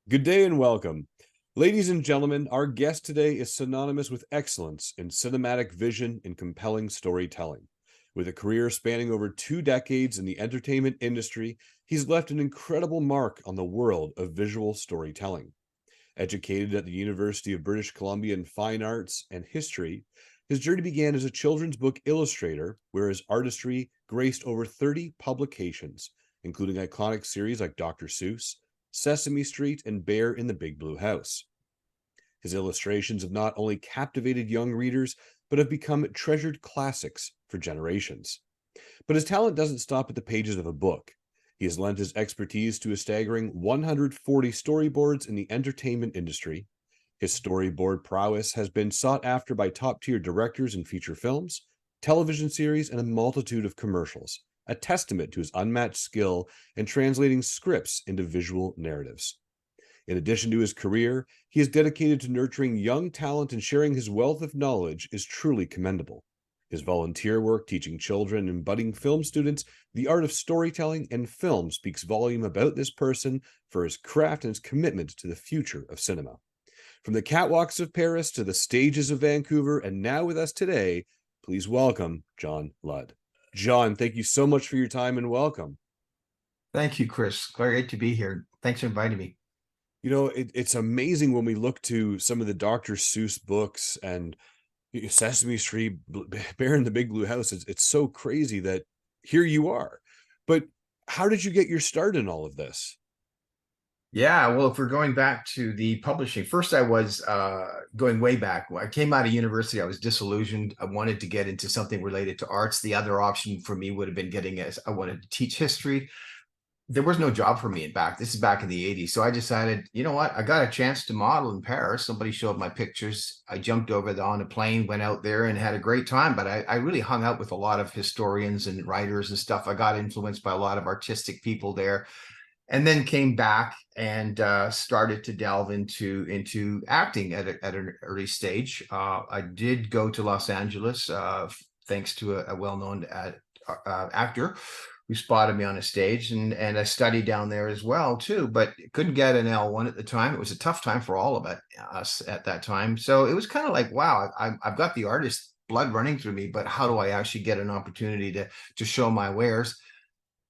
Good day and welcome. Ladies and gentlemen, our guest today is synonymous with excellence in cinematic vision and compelling storytelling. With a career spanning over 2 decades in the entertainment industry, he's left an incredible mark on the world of visual storytelling. Educated at the University of British Columbia in Fine Arts and History, his journey began as a children's book illustrator, where his artistry graced over 30 publications, including iconic series like Dr. Seuss, Sesame Street, and Bear in the Big Blue House. His illustrations have not only captivated young readers, but have become treasured classics for generations. But his talent doesn't stop at the pages of a book. He has lent his expertise to a staggering 140 storyboards in the entertainment industry. His storyboard prowess has been sought after by top-tier directors in feature films, television series, and a multitude of commercials, a testament to his unmatched skill in translating scripts into visual narratives. In addition to his career, he is dedicated to nurturing young talent, and sharing his wealth of knowledge is truly commendable. His volunteer work teaching children and budding film students the art of storytelling and film speaks volume about this person for his craft and his commitment to the future of cinema. From the catwalks of Paris to the stages of Vancouver, and now with us today, please welcome John Lund. John, thank you so much for your time and welcome. Thank you, Chris. Great to be here. Thanks for inviting me. It's amazing when we look to some of the Dr. Seuss books and Sesame Street, Bear in the Big Blue House. It's so crazy that here you are. But how did you get your start in all of this? Yeah, well, if we're going back to the publishing, first I was going way back. When I came out of university, I was disillusioned. I wanted to get into something related to arts. The other option for me would have been getting as I wanted to teach history. There was no job for me back. This is back in the 80s. So I decided, you know what? I got a chance to model in Paris. Somebody showed my pictures. I jumped over on a plane, went out there and had a great time. But I really hung out with a lot of historians and writers and stuff. I got influenced by a lot of artistic people there, and then came back and started to delve into acting at an early stage. I did go to Los Angeles thanks to a well-known actor who spotted me on a stage, and I studied down there as well too, but couldn't get an L1 at the time. It was a tough time for all of us at that time. So it was kind of like, wow, I've got the artist blood running through me, but how do I actually get an opportunity to show my wares?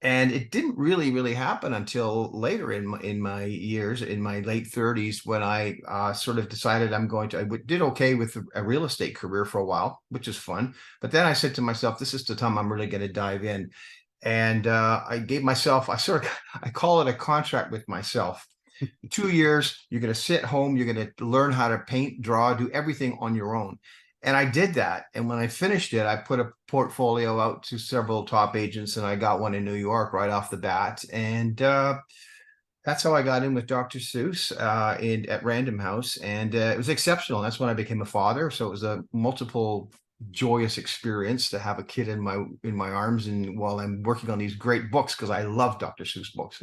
And it didn't really happen until later in my years, in my late 30s, when I sort of decided I did okay with a real estate career for a while, which is fun. But then I said to myself, this is the time I'm really going to dive in. And I gave myself, I call it a contract with myself. 2 years, you're going to sit home, you're going to learn how to paint, draw, do everything on your own. And I did that. And when I finished it, I put a portfolio out to several top agents, and I got one in New York right off the bat. And that's how I got in with Dr. Seuss at Random House. And it was exceptional. That's when I became a father. So it was a multiple joyous experience to have a kid in my arms, and while I'm working on these great books, because I love Dr. Seuss books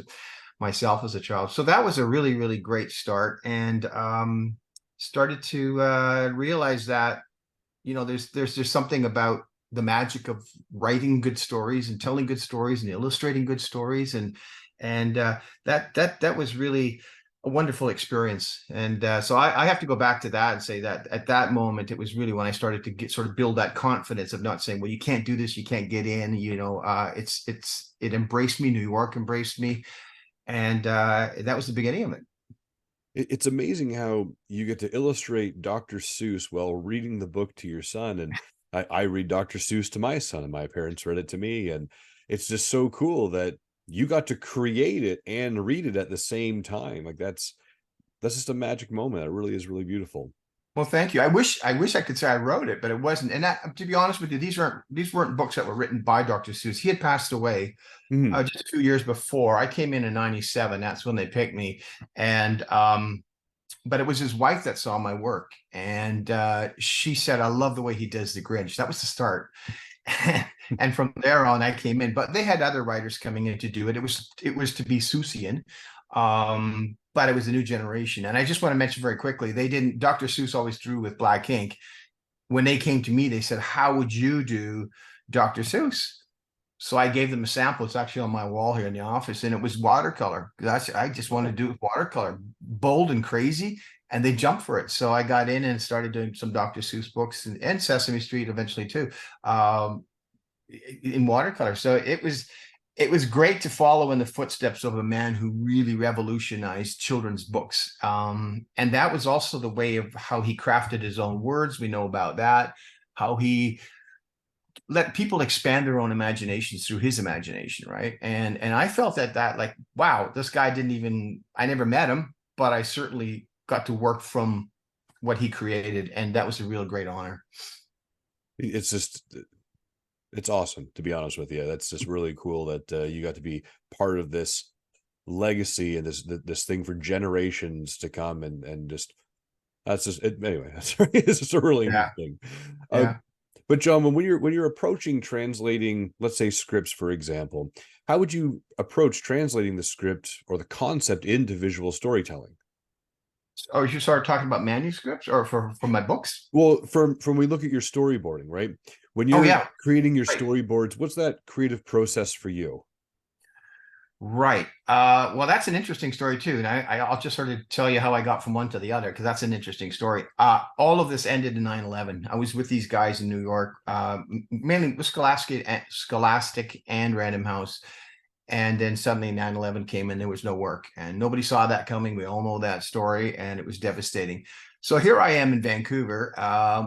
myself as a child. So that was a really great start, and started to realize that there's something about the magic of writing good stories and telling good stories and illustrating good stories, and that was really a wonderful experience. And so I have to go back to that and say that at that moment, it was really when I started to sort of build that confidence of not saying, well, you can't do this, you can't get in, it embraced me. New York embraced me. And that was the beginning of it. It's amazing how you get to illustrate Dr. Seuss while reading the book to your son. And I read Dr. Seuss to my son, and my parents read it to me. And it's just so cool that you got to create it and read it at the same time. Like that's just a magic moment. It really is really beautiful. Well, thank you. I wish I could say I wrote it, but it wasn't. And to be honest with you, these weren't books that were written by Dr. Seuss. He had passed away Mhm. just a few years before. I came in '97. That's when they picked me, and but it was his wife that saw my work, and she said, "I love the way he does the Grinch." That was the start. And from there on, I came in. But they had other writers coming in to do it. It was to be Seussian, but it was a new generation. And I just want to mention very quickly, they didn't. Dr. Seuss always drew with black ink. When they came to me, they said, "How would you do Dr. Seuss?" So I gave them a sample. It's actually on my wall here in the office, and it was watercolor. I just wanted to do it with watercolor, bold and crazy, and they jumped for it. So I got in and started doing some Dr. Seuss books, and Sesame Street eventually too, in watercolor. So it was great to follow in the footsteps of a man who really revolutionized children's books. And that was also the way of how he crafted his own words. We know about that, how he let people expand their own imaginations through his imagination, right? And I felt that like, wow, this guy didn't even, I never met him, but I certainly got to work from what he created, and that was a real great honor. It's just, it's awesome, to be honest with you. That's just really cool that you got to be part of this legacy and this thing for generations to come, and just that's just it, anyway. It's just a really neat Yeah, thing. Uh, yeah. but John, when you're approaching translating, let's say scripts, for example, how would you approach translating the script or the concept into visual storytelling? Oh, you started talking about manuscripts or for my books? Well, from we look at your storyboarding, right? When Oh you're yeah, creating your right. storyboards, what's that creative process for you? Right. Well, that's an interesting story too. And I'll just sort of tell you how I got from one to the other, because that's an interesting story. All of this ended in 9/11. I was with these guys in New York, mainly with Scholastic and Random House. And then suddenly 9/11 came and there was no work. And nobody saw that coming. We all know that story. And it was devastating. So here I am in Vancouver,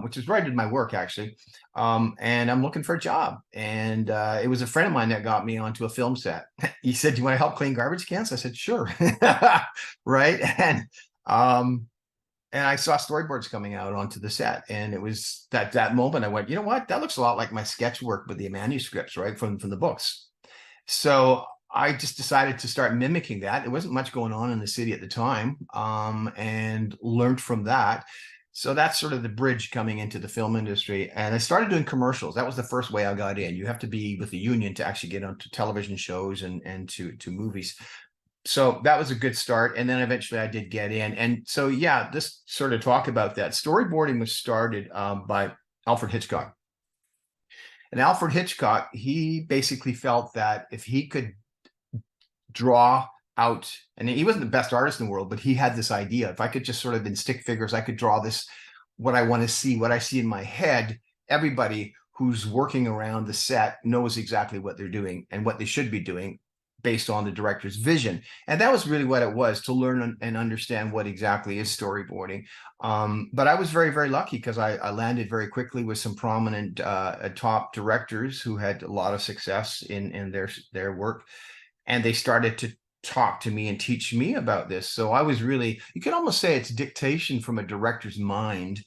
which is where I did my work actually. And I'm looking for a job. And it was a friend of mine that got me onto a film set. He said, "Do you want to help clean garbage cans?" I said, "Sure." Right. Um, and I saw storyboards coming out onto the set. And it was that moment I went, you know what? That looks a lot like my sketch work with the manuscripts, right? From the books. So I just decided to start mimicking that. There wasn't much going on in the city at the time, and learned from that. So that's sort of the bridge coming into the film industry. And I started doing commercials. That was the first way I got in. You have to be with the union to actually get onto television shows and to movies. So that was a good start. And then eventually I did get in. And so, yeah, this sort of talk about that. Storyboarding was started by Alfred Hitchcock. And Alfred Hitchcock, he basically felt that if he could draw out, and he wasn't the best artist in the world, but he had this idea. If I could just sort of in stick figures, I could draw this, what I want to see, what I see in my head, everybody who's working around the set knows exactly what they're doing and what they should be doing based on the director's vision. And that was really what it was, to learn and understand what exactly is storyboarding. But I was very, very lucky because I landed very quickly with some prominent top directors who had a lot of success in their work. And they started to talk to me and teach me about this. So I was really, you can almost say it's dictation from a director's mind,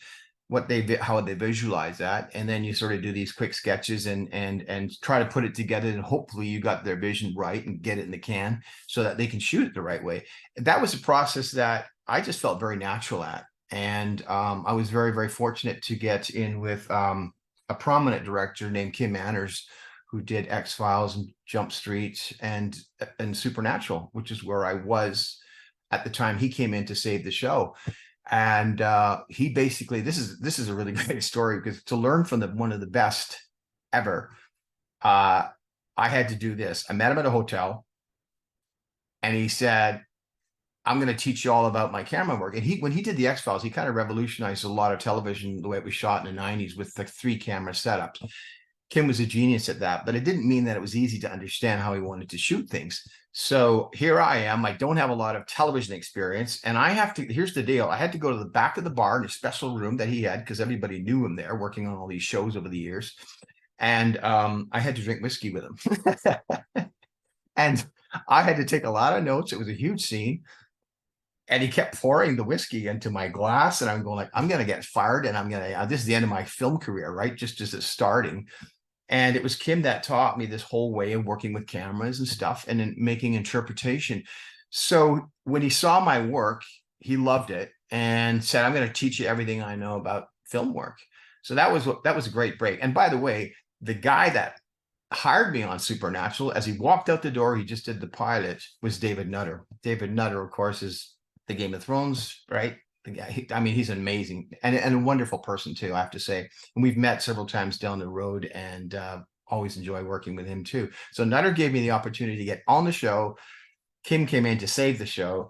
how they visualize that, and then you sort of do these quick sketches and try to put it together, and hopefully you got their vision right and get it in the can so that they can shoot it the right way. That was a process that I just felt very natural at. And I was very, very fortunate to get in with a prominent director named Kim Manners, who did X-Files and Jump Street and Supernatural, which is where I was at the time he came in to save the show. And he basically, this is a really great story, because to learn from one of the best ever, I had to do this. I met him at a hotel, and he said, "I'm going to teach you all about my camera work." And when he did the X-Files, he kind of revolutionized a lot of television, the way it was shot in the 90s with the 3-camera setups. Kim was a genius at that, but it didn't mean that it was easy to understand how he wanted to shoot things. So here I am. I don't have a lot of television experience, and here's the deal. I had to go to the back of the bar in a special room that he had, because everybody knew him there, working on all these shows over the years. And I had to drink whiskey with him. And I had to take a lot of notes. It was a huge scene. And he kept pouring the whiskey into my glass, and I'm going like, I'm going to get fired, and this is the end of my film career, right? Just as it's starting. And it was Kim that taught me this whole way of working with cameras and stuff, and then making interpretation. So when he saw my work, he loved it and said, "I'm going to teach you everything I know about film work." So that was a great break. And by the way, the guy that hired me on Supernatural, as he walked out the door, he just did the pilot, was David Nutter. David Nutter, of course, is the Game of Thrones, right? The guy, I mean, he's amazing and a wonderful person too, I have to say. And we've met several times down the road, and always enjoy working with him too. So Nutter gave me the opportunity to get on the show. Kim came in to save the show,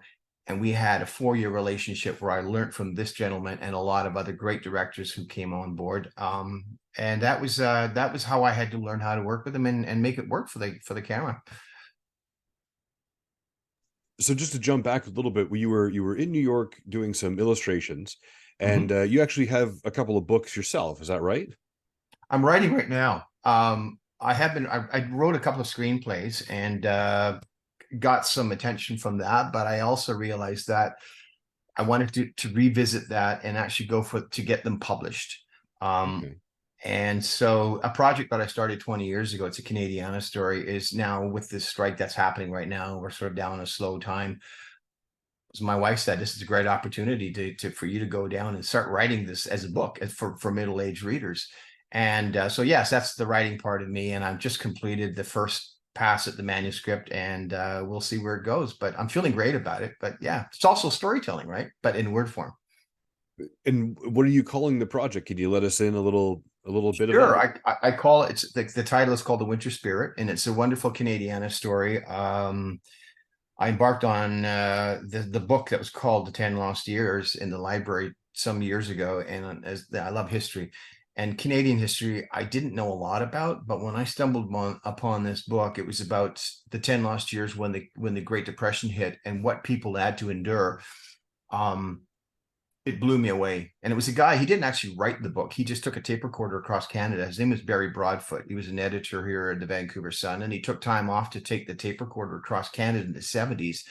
and we had a 4-year relationship where I learned from this gentleman and a lot of other great directors who came on board. And that was how I had to learn how to work with them and make it work for the camera. So just to jump back a little bit, you were in New York doing some illustrations, and Mhm. you actually have a couple of books yourself. Is that right? I'm writing right now. I wrote a couple of screenplays and got some attention from that, but I also realized that I wanted to revisit that and actually go for to get them published. Um, Okay. and so a project that I started 20 years ago, it's a Canadiana story, is now with this strike that's happening right now. We're sort of down a slow time. As my wife said, this is a great opportunity to for you to go down and start writing this as a book for middle-aged readers. And so yes, that's the writing part of me. And I've just completed the first pass at the manuscript, and we'll see where it goes. But I'm feeling great about it. But yeah, it's also storytelling, right? But in word form. And what are you calling the project? Could you let us in a little bit of Sure, that? I call it. It's the title is called The Winter Spirit, and it's a wonderful Canadiana story. I embarked on the book that was called The 10 Lost Years in the library some years ago, and I love history and Canadian history. I didn't know a lot about, but when I stumbled upon this book, it was about the 10 lost years when the Great Depression hit and what people had to endure. Um, it blew me away. And it was a guy, he didn't actually write the book. He just took a tape recorder across Canada. His name was Barry Broadfoot. He was an editor here at the Vancouver Sun, and he took time off to take the tape recorder across Canada in the 70s.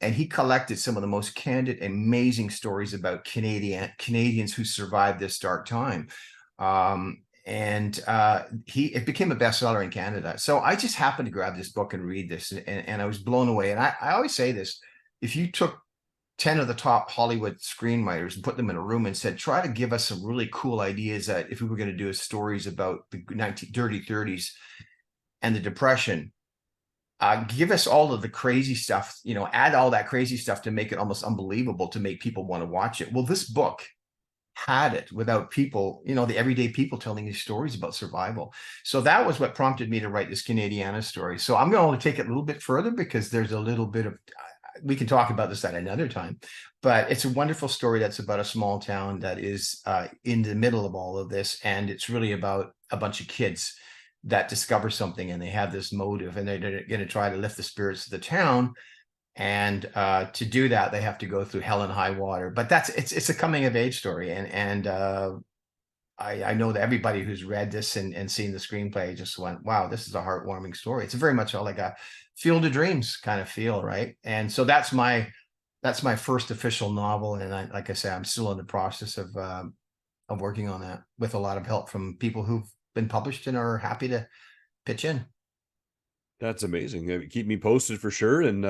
And he collected some of the most candid, amazing stories about Canadians who survived this dark time. And it became a bestseller in Canada. So I just happened to grab this book and read this, and I was blown away. And I always say this: if you took 10 of the top Hollywood screenwriters and put them in a room and said, try to give us some really cool ideas that if we were going to do stories about the dirty 30s and the Depression, give us all of the crazy stuff, add all that crazy stuff to make it almost unbelievable to make people want to watch it. Well, this book had it without people, the everyday people telling these stories about survival. So that was what prompted me to write this Canadiana story. So I'm going to take it a little bit further because there's a little bit of, we can talk about this at another time, but it's a wonderful story that's about a small town that is in the middle of all of this. And it's really about a bunch of kids that discover something, and they have this motive, and they're going to try to lift the spirits of the town. And to do that, they have to go through hell and high water. But it's a coming of age story. And I know that everybody who's read this and seen the screenplay just went, wow, this is a heartwarming story. It's very much like a Field of Dreams kind of feel, right? And so that's my first official novel, and like I say, I'm still in the process of working on that with a lot of help from people who've been published and are happy to pitch in. That's amazing. Keep me posted for sure, and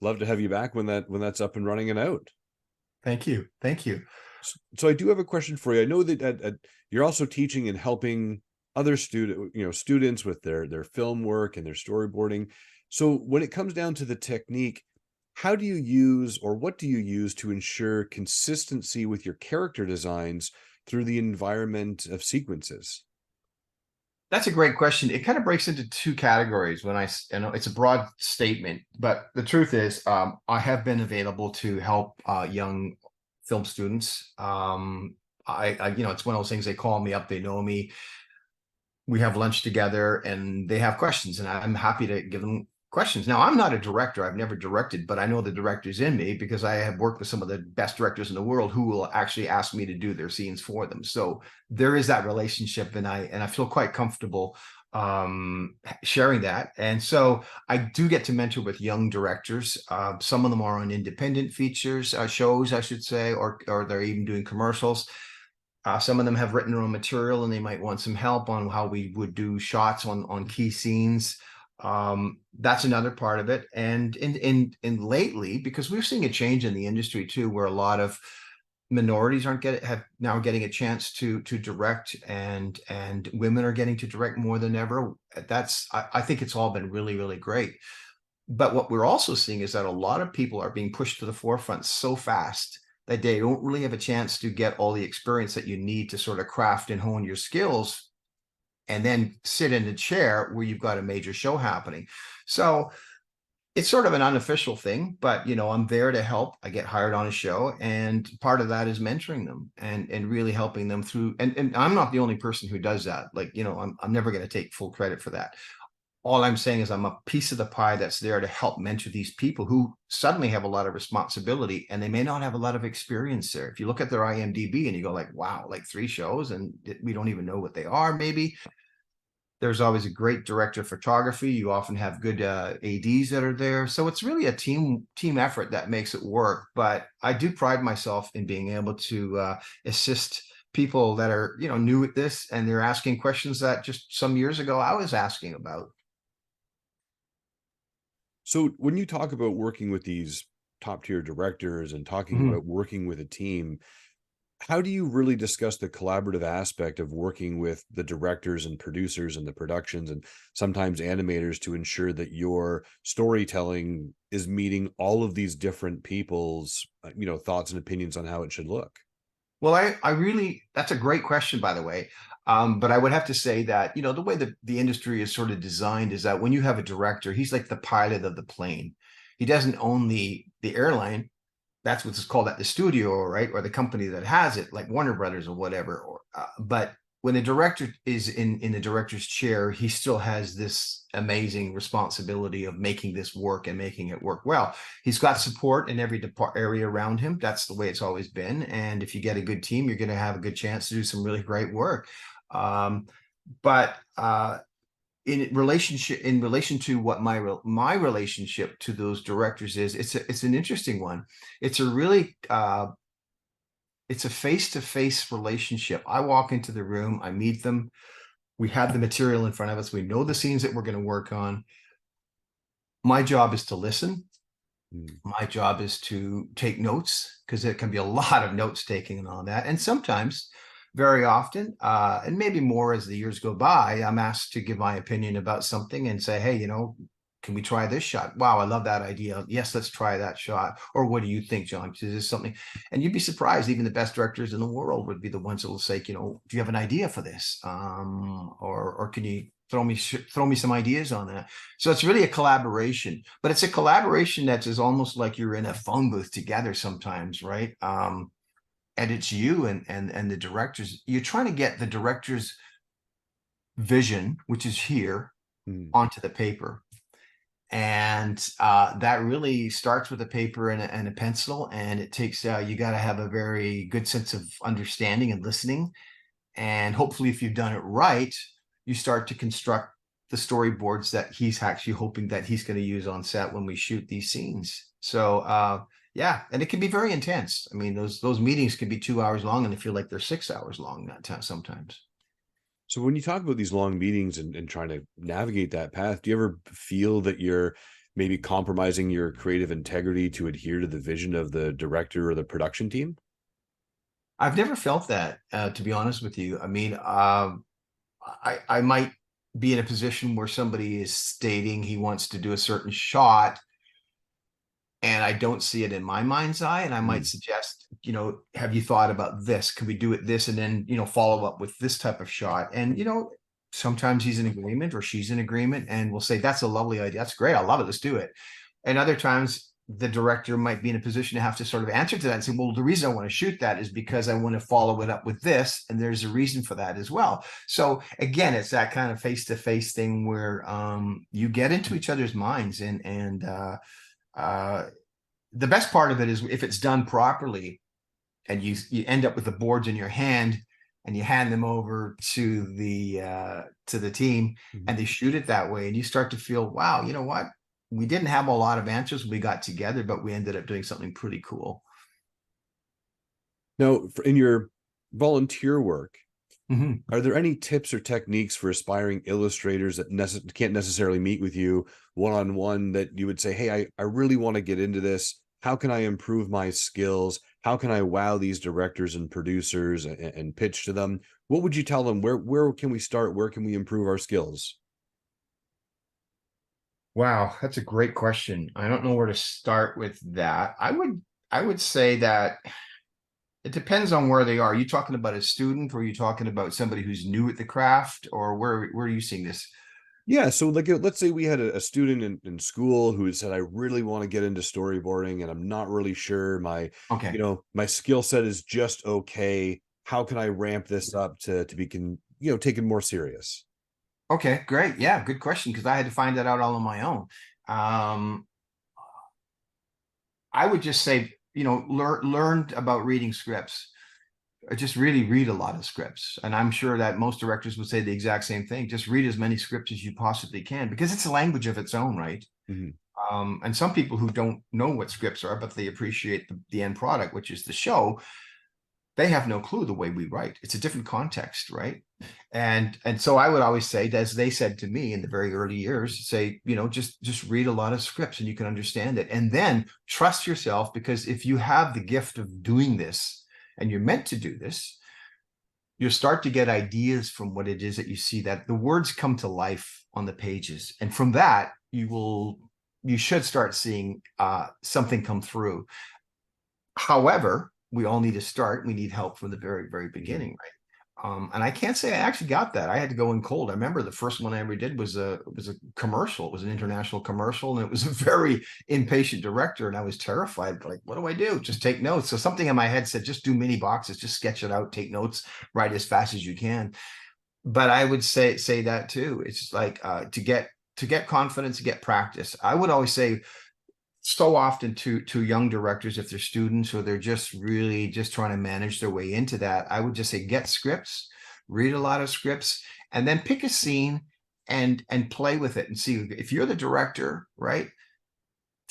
love to have you back when that's up and running and out. Thank you. Thank you. So I do have a question for you. I know that you're also teaching and helping other students with their film work and their storyboarding. So when it comes down to the technique, how do you use, or what do you use to ensure consistency with your character designs through the environment of sequences? That's a great question. It kind of breaks into two categories. You know, it's a broad statement, but the truth is, I have been available to help young film students. It's one of those things. They call me up, they know me, we have lunch together, and they have questions, and I'm happy to give them questions. Now, I'm not a director. I've never directed, but I know the directors in me because I have worked with some of the best directors in the world who will actually ask me to do their scenes for them. So there is that relationship, and I feel quite comfortable sharing that. And so I do get to mentor with young directors. Some of them are on independent features, shows, I should say, or they're even doing commercials. Some of them have written their own material, and they might want some help on how we would do shots on key scenes. That's another part of it. And in lately, because we're seeing a change in the industry too, where a lot of minorities have now getting a chance to direct, and women are getting to direct more than ever. I think it's all been really, really great. But what we're also seeing is that a lot of people are being pushed to the forefront so fast that they don't really have a chance to get all the experience that you need to sort of craft and hone your skills and then sit in a chair where you've got a major show happening. So it's sort of an unofficial thing, but I'm there to help. I get hired on a show, and part of that is mentoring them and really helping them through. And I'm not the only person who does that. Like, I'm never going to take full credit for that. All I'm saying is I'm a piece of the pie that's there to help mentor these people who suddenly have a lot of responsibility and they may not have a lot of experience there. If you look at their IMDb and you go like, wow, like 3 shows and we don't even know what they are, maybe. There's always a great director of photography. You often have good ADs that are there. So it's really a team effort that makes it work. But I do pride myself in being able to assist people that are, new at this, and they're asking questions that just some years ago I was asking about. So when you talk about working with these top tier directors and talking Mhm. about working with a team, how do you really discuss the collaborative aspect of working with the directors and producers and the productions and sometimes animators to ensure that your storytelling is meeting all of these different people's thoughts and opinions on how it should look? Well, I really, that's a great question, by the way. But I would have to say that, the way that the industry is sort of designed is that when you have a director, he's like the pilot of the plane. He doesn't own the airline. That's what's called at the studio, right? Or the company that has it, like Warner Brothers or whatever. But when the director is in the director's chair, he still has this amazing responsibility of making this work and making it work well. He's got support in every area around him. That's the way it's always been. And if you get a good team, you're going to have a good chance to do some really great work. Um, but in relation to what my relationship to those directors is, it's an interesting one. It's a really it's a face-to-face relationship. I walk into the room, I meet them, we have the material in front of us, we know the scenes that we're going to work on. My job is to listen. Mm. My job is to take notes, because there can be a lot of notes taking and all that. And sometimes, very often, and maybe more as the years go by, I'm asked to give my opinion about something and say, hey, can we try this shot? Wow, I love that idea. Yes, let's try that shot. Or what do you think, John? Is this something? And you'd be surprised, even the best directors in the world would be the ones that will say, do you have an idea for this? Or can you throw me some ideas on that? So it's really a collaboration, but it's a collaboration that's is almost like you're in a phone booth together sometimes, right? And it's you and the directors. You're trying to get the director's vision, which is here, Mm. onto the paper. And that really starts with a paper and a pencil, and it takes you got to have a very good sense of understanding and listening. And hopefully, if you've done it right, you start to construct the storyboards that he's actually hoping that he's going to use on set when we shoot these scenes. So yeah, and it can be very intense. I mean, those meetings can be 2 hours long, and they feel like they're 6 hours long that time sometimes. So when you talk about these long meetings and trying to navigate that path, do you ever feel that you're maybe compromising your creative integrity to adhere to the vision of the director or the production team? I've never felt that, to be honest with you. I mean, I might be in a position where somebody is stating he wants to do a certain shot, and I don't see it in my mind's eye, and I might Mm. suggest, have you thought about this? Can we do it this, and then follow up with this type of shot? And sometimes he's in agreement or she's in agreement, and we'll say that's a lovely idea. That's great. I love it. Let's do it. And other times the director might be in a position to have to sort of answer to that and say, well, the reason I want to shoot that is because I want to follow it up with this, and there's a reason for that as well. So again, it's that kind of face-to-face thing where you get into each other's minds, and the best part of it is if it's done properly, and you end up with the boards in your hand, and you hand them over to the team, Mhm. and they shoot it that way, and you start to feel, wow, you know what, we didn't have a lot of answers when we got together, but we ended up doing something pretty cool. Now, in your volunteer work, Mhm. are there any tips or techniques for aspiring illustrators that can't necessarily meet with you one on one that you would say, hey, I really want to get into this? How can I improve my skills? How can I wow these directors and producers and pitch to them? What would you tell them? Where can we start? Where can we improve our skills? Wow, that's a great question. I don't know where to start with that. I would say that it depends on where they are. Are you talking about a student, or are you talking about somebody who's new at the craft, or where are you seeing this? Yeah, so like let's say we had a student in school who said, I really want to get into storyboarding and I'm not really sure Okay. my skill set is just okay. How can I ramp this up to be taken more serious? Okay, great. Yeah, good question, because I had to find that out all on my own. Um, I would just say, learn about reading scripts. Just really read a lot of scripts. And I'm sure that most directors would say the exact same thing. Just read as many scripts as you possibly can, because it's a language of its own, right? Mhm. And some people who don't know what scripts are, but they appreciate the end product, which is the show, they have no clue the way we write. It's a different context, right? And so I would always say, as they said to me in the very early years, say, just read a lot of scripts and you can understand it. And then trust yourself, because if you have the gift of doing this and you're meant to do this, you'll start to get ideas from what it is that you see, that the words come to life on the pages. And from that, you should start seeing something come through. However, we all need to start. We need help from the very, very Mhm. beginning, right? And I can't say I actually got that. I had to go in cold. I remember the first one I ever did was a commercial. It was an international commercial, and it was a very impatient director, and I was terrified. Like, what do I do? Just take notes. So something in my head said, just do mini boxes, just sketch it out, take notes, write as fast as you can. But I would say that too. It's like to get confidence, to get practice. I would always say, so often to young directors, if they're students or they're just really just trying to manage their way into that, I would just say, get scripts, read a lot of scripts, and then pick a scene and play with it and see. If you're the director, right,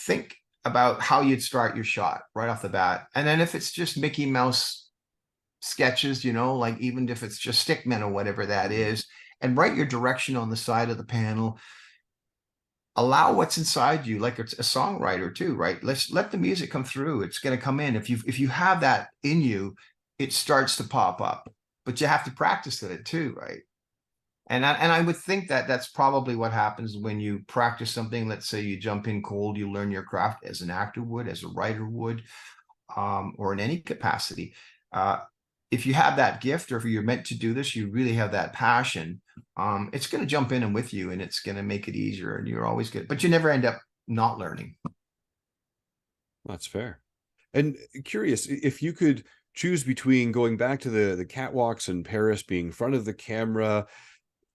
think about how you'd start your shot right off the bat. And then if it's just Mickey Mouse sketches, like even if it's just stickmen or whatever that Mhm. is, and write your direction on the side of the panel. Allow what's inside you, like it's a songwriter too, right? Let's let the music come through. It's going to come in. If you have that in you, it starts to pop up. But you have to practice at it too, right? And I would think that that's probably what happens when you practice something. Let's say you jump in cold, you learn your craft as an actor would, as a writer would, or in any capacity. Uh, if you have that gift, or if you're meant to do this, you really have that passion, it's going to jump in and with you, and it's going to make it easier, and you're always good, but you never end up not learning. That's fair. And curious, if you could choose between going back to the catwalks in Paris, being front of the camera,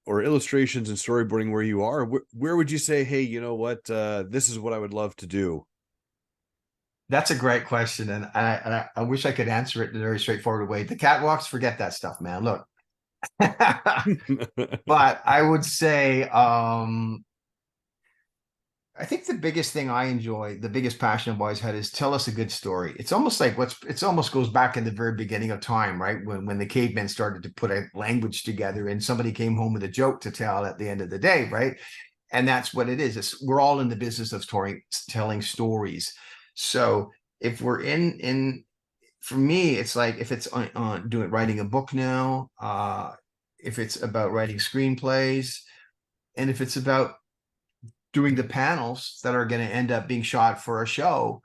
or illustrations and storyboarding where you are, where would you say, hey, you know what, this is what I would love to do? That's a great question, and I wish I could answer it in a very straightforward way. The catwalks, forget that stuff, man. Look. But I would say, I think the biggest thing I enjoy, the biggest passion I've always had, is tell us a good story. It's almost like it's almost goes back in the very beginning of time, right? When the cavemen started to put a language together and somebody came home with a joke to tell at the end of the day, right? And that's what it is. We're all in the business of telling stories. So if we're in for me, it's like, if it's on doing writing a book now, if it's about writing screenplays, and if it's about doing the panels that are going to end up being shot for a show,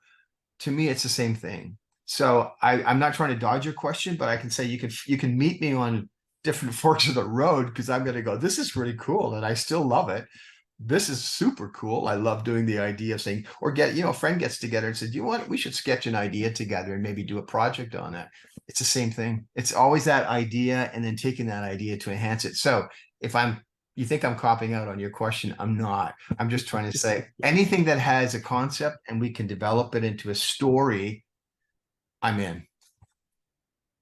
to me it's the same thing. So I'm not trying to dodge your question, but I can say you can meet me on different forks of the road, because I'm going to go, this is really cool and I still love it. This is super cool. I love doing the idea of saying, or a friend gets together and says, you know what, we should sketch an idea together and maybe do a project on it. It's the same thing. It's always that idea and then taking that idea to enhance it. So if you think I'm copping out on your question, I'm not. I'm just trying to say, anything that has a concept and we can develop it into a story, I'm in.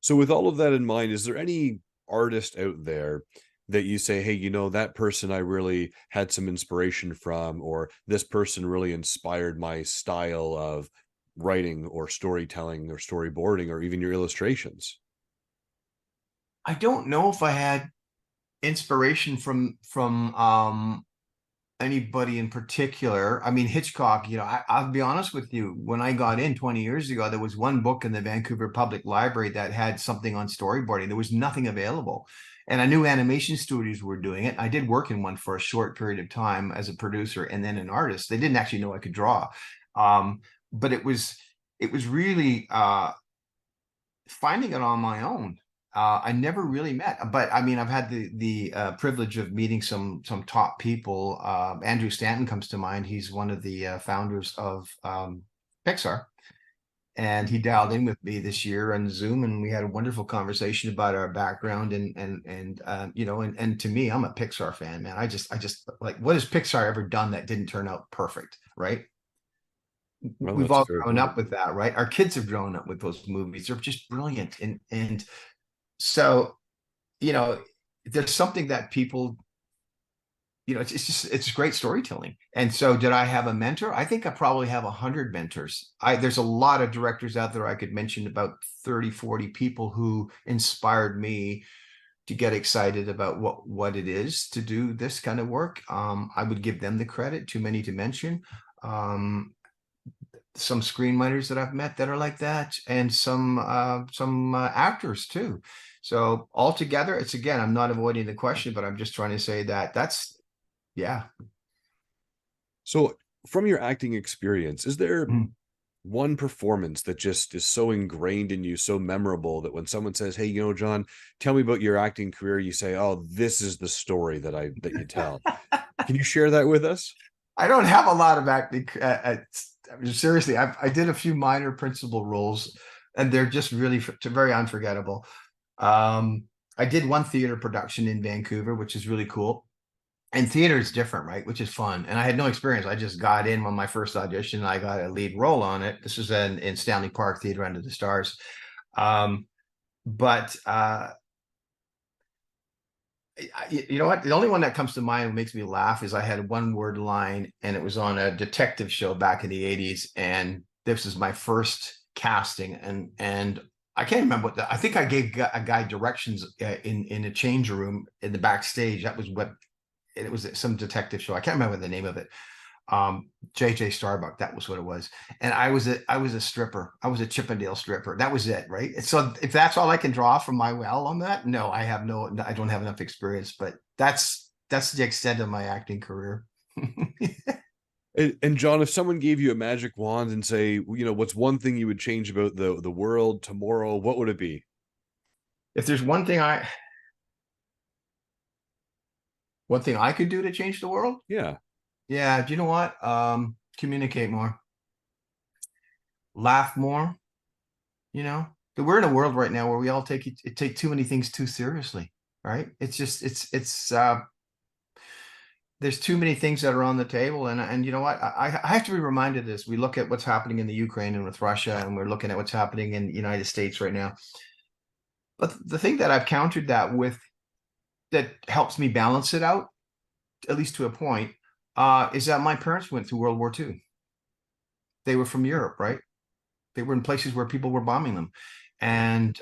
So with all of that in mind, is there any artist out there that you say, hey, that person I really had some inspiration from, or this person really inspired my style of writing or storytelling or storyboarding or even your illustrations? I don't know if I had inspiration from anybody in particular. I mean, Hitchcock, I'll be honest with you. When I got in 20 years ago, there was one book in the Vancouver Public Library that had something on storyboarding. There was nothing available. And I knew animation studios were doing it. I did work in one for a short period of time as a producer and then an artist. They didn't actually know I could draw. Um, but it was really finding it on my own. I never really met, but I mean, I've had the privilege of meeting some top people. Andrew Stanton comes to mind. He's one of the founders of Pixar, and he dialed in with me this year on Zoom, and we had a wonderful conversation about our background and you know, and to me, I'm a Pixar fan, man. I just like, what has Pixar ever done that didn't turn out perfect, right? Well, We've that's a all fair grown point. up with that, right? Our kids have grown up with those movies. They're just brilliant, and so, you know, there's something that people, you know, it's just, it's great storytelling. And so did I have a mentor? I think I probably have 100 mentors. There's a lot of directors out there. I could mention about 30, 40 people who inspired me to get excited about what it is to do this kind of work. I would give them the credit, too many to mention. Some screenwriters that I've met that are like that, and some actors too. So altogether, it's, again, I'm not avoiding the question, but I'm just trying to say that that's, yeah. So, from your acting experience, is there Mm. one performance that just is so ingrained in you, so memorable that when someone says, "Hey, John, tell me about your acting career," you say, "Oh, this is the story that you tell." Can you share that with us? I don't have a lot of acting. I mean, seriously, I did a few minor principal roles, and they're just really very unforgettable. Um, I did one theater production in Vancouver, which is really cool. And theater is different, right? Which is fun. And I had no experience. I just got in on my first audition. I got a lead role on it. This was in Stanley Park Theater Under the Stars. Um, but you know what? The only one that comes to mind that makes me laugh is I had a one word line, and it was on a detective show back in the 80s. And this is my first casting. And I can't remember I think I gave a guy directions in a change room in the backstage. That was what, it was some detective show. I can't remember the name of it. JJ Starbuck, that was what it was. And I was a stripper. I was a Chippendale stripper. That was it, right? So if that's all I can draw from my well on that, no, I don't have enough experience, but that's the extent of my acting career. And John, if someone gave you a magic wand and say, what's one thing you would change about the world tomorrow, what would it be? If there's one thing I could do to change the world, Yeah. yeah, do you know what? Communicate more, laugh more, you know. We're in a world right now where we all take too many things too seriously, right? It's just it's there's too many things that are on the table, and you know what, I have to be reminded of this. We look at what's happening in the Ukraine and with Russia, and we're looking at what's happening in the United States right now. But the thing that I've countered that with, that helps me balance it out, at least to a point, is that my parents went through World War II. They were from Europe, right? They were in places where people were bombing them. And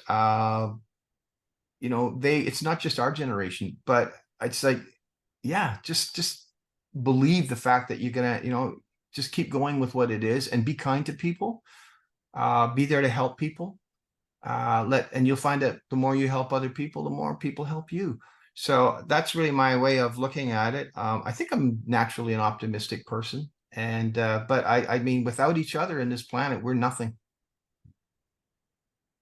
you know, it's not just our generation, but it's like, yeah, just believe the fact that you're gonna, you know, just keep going with what it is and be kind to people. Be there to help people. And you'll find that the more you help other people, the more people help you. So that's really my way of looking at it. I think I'm naturally an optimistic person, and but I mean, without each other in this planet, we're nothing.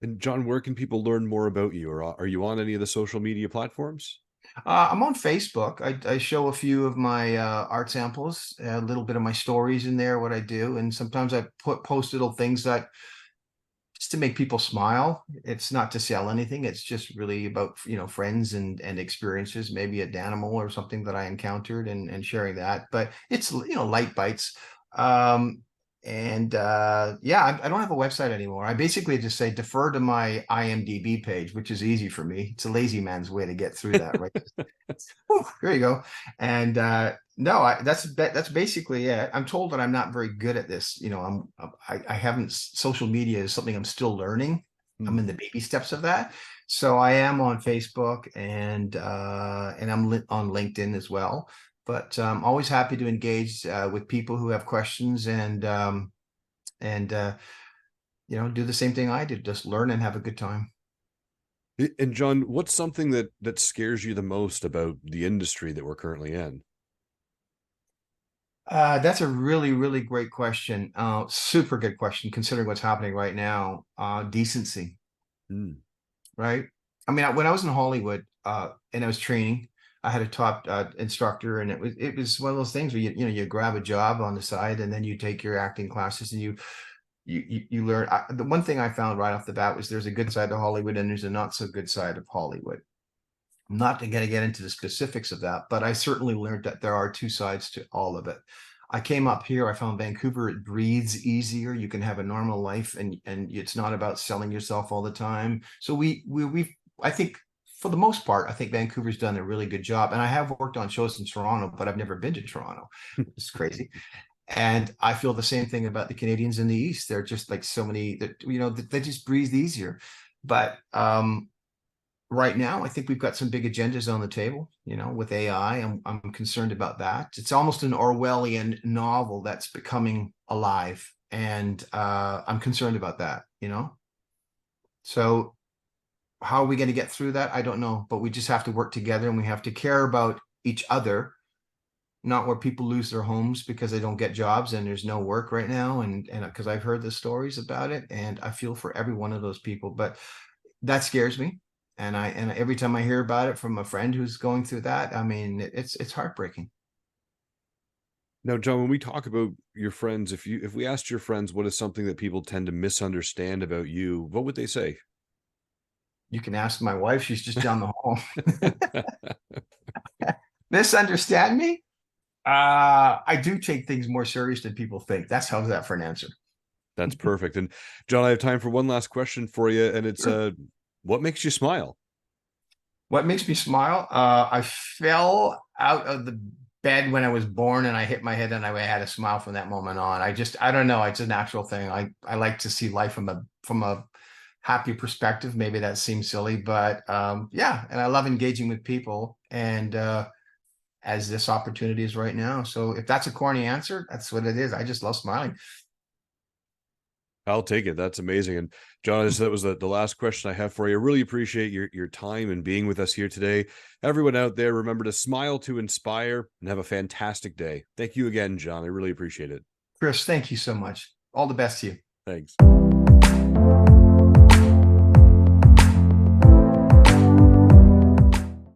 And John, where can people learn more about you? Or are you on any of the social media platforms? I'm on Facebook. I show a few of my art samples, a little bit of my stories in there, what I do, and sometimes I post little things that just to make people smile. It's not to sell anything. It's just really about, you know, friends and experiences, maybe an animal or something that I encountered, and sharing that. But it's, you know, light bites. Um, and yeah, I don't have a website anymore. I basically just say defer to my IMDb page, which is easy for me. It's a lazy man's way to get through that, right? Whew, there you go. And no, that's basically it. I'm told that I'm not very good at this. You know, I haven't. Social media is something I'm still learning. I'm Hmm. in the baby steps of that. So I am on Facebook, and I'm on LinkedIn as well. But always happy to engage with people who have questions, and you know, do the same thing I did, just learn and have a good time. And John, what's something that scares you the most about the industry that we're currently in? That's a really, really great question. Super good question, considering what's happening right now. Decency, Hmm. right? I mean, when I was in Hollywood, and I was training, I had a top instructor, and it was one of those things where you grab a job on the side, and then you take your acting classes, and you learn. The one thing I found right off the bat was there's a good side to Hollywood, and there's a not so good side of Hollywood. I'm not going to get into the specifics of that, but I certainly learned that there are two sides to all of it. I came up here, I found Vancouver, it breathes easier. You can have a normal life, and it's not about selling yourself all the time. So we I think for the most part, I think Vancouver's done a really good job. And I have worked on shows in Toronto, but I've never been to Toronto. It's crazy. And I feel the same thing about the Canadians in the East. They're just like so many that, they just breathe easier. But right now, I think we've got some big agendas on the table, with AI. I'm concerned about that. It's almost an Orwellian novel that's becoming alive. And I'm concerned about that. So how are we going to get through that? I don't know, but we just have to work together, and we have to care about each other, not where people lose their homes because they don't get jobs and there's no work right now. And because I've heard the stories about it, and I feel for every one of those people, but that scares me. And every time I hear about it from a friend who's going through that, I mean, it's heartbreaking. Now, John, when we talk about your friends, if we asked your friends what is something that people tend to misunderstand about you, what would they say? You can ask my wife, she's just down the hall. Misunderstand me? I do take things more serious than people think. How's that for an answer? That's perfect. And John, I have time for one last question for you, and it's Sure. what makes you smile? What makes me smile? I fell out of the bed when I was born, and I hit my head, and I had a smile from that moment on. I don't know. It's a natural thing. I like to see life from a happy perspective. Maybe that seems silly, but yeah. And I love engaging with people, and as this opportunity is right now. So if that's a corny answer, that's what it is. I just love smiling. I'll take it. That's amazing. And John, that was the last question I have for you. I really appreciate your time and being with us here today. Everyone out there, remember to smile to inspire and have a fantastic day. Thank you again, John. I really appreciate it. Chris, thank you so much. All the best to you. Thanks.